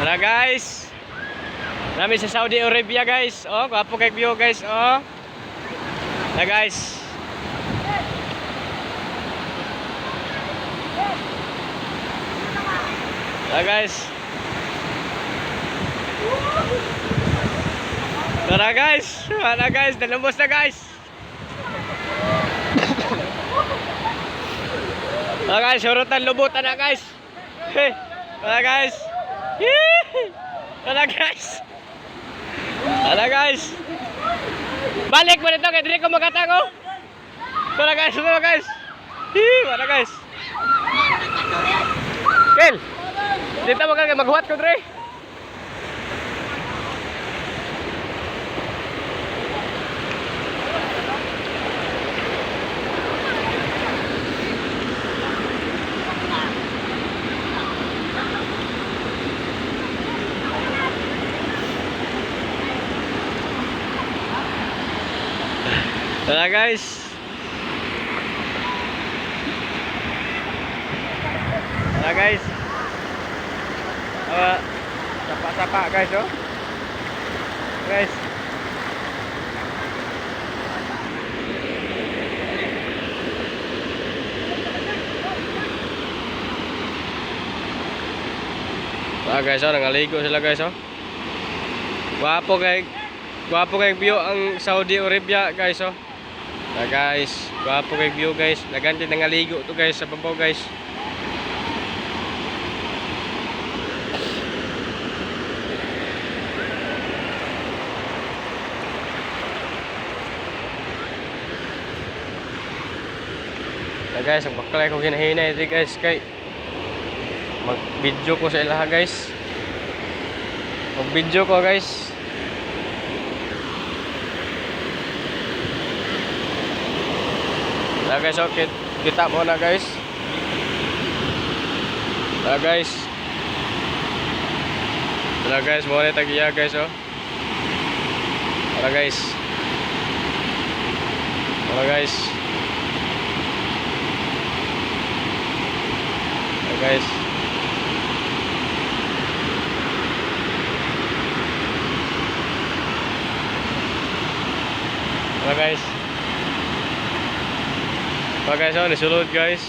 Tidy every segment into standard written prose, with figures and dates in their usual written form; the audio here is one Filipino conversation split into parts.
Tara guys. Nami sa Saudi Arabia guys. Oh, gwapo kay view guys. Oh. Tara guys. Tara guys. Tara guys. Tara guys, nalubos na guys. Tara guys, surutan lubutan na guys. Hey. Tara guys. Tara guys. Tara guys. Balik mo dito kay diri ko magatago. Tara guys, tara guys. Tara guys. Kel. Dito mo kay maghuwat ko diri. Tara guys. Tara guys. Sapa-sapa guys oh. Guys. Guys oh, nangaligo sila guys oh. Gwapo kay view ang Saudi Arabia guys oh. Guys, gwapo kay view guys. Naganti nangaligo to guys sa babaw guys. Guys, ang baklay ko hinahinay ito guys kay mag-video ko sa ilaha guys. Mag-video ko guys. Nah guys, okay, kita mo na guys. Nah guys. Nah guys, mo na tagiya guys oh. Tara guys. Tara guys. Tara guys. Tara guys. Guys, oh, nisulod guys.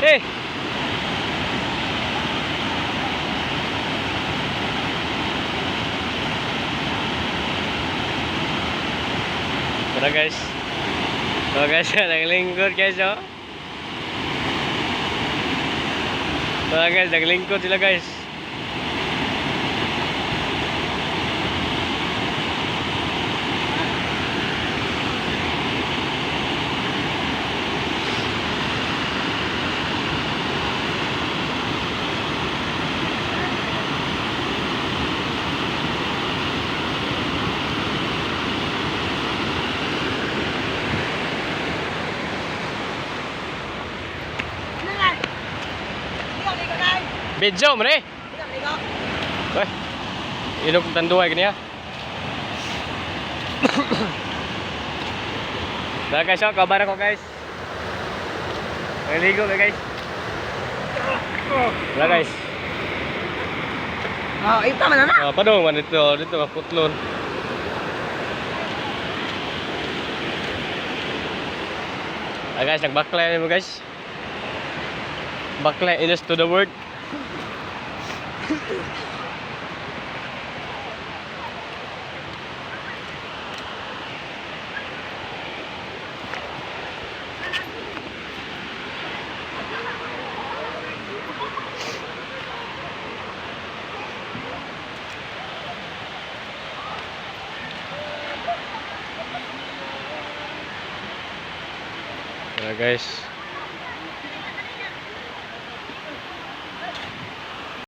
Hey. Tara guys. Oh guys, naglingkod guys oh. Tara guys, naglingkod sila guys. Video mo rin. Uy, ilog kong tanduay kaniya. Dahil guys, oh, kabar ako guys. Naligo ba guys? Wala guys. Oh, ito man na. Padong man dito putlon. Guys, nagbaklay mo guys. Baklay is to the word. Guys.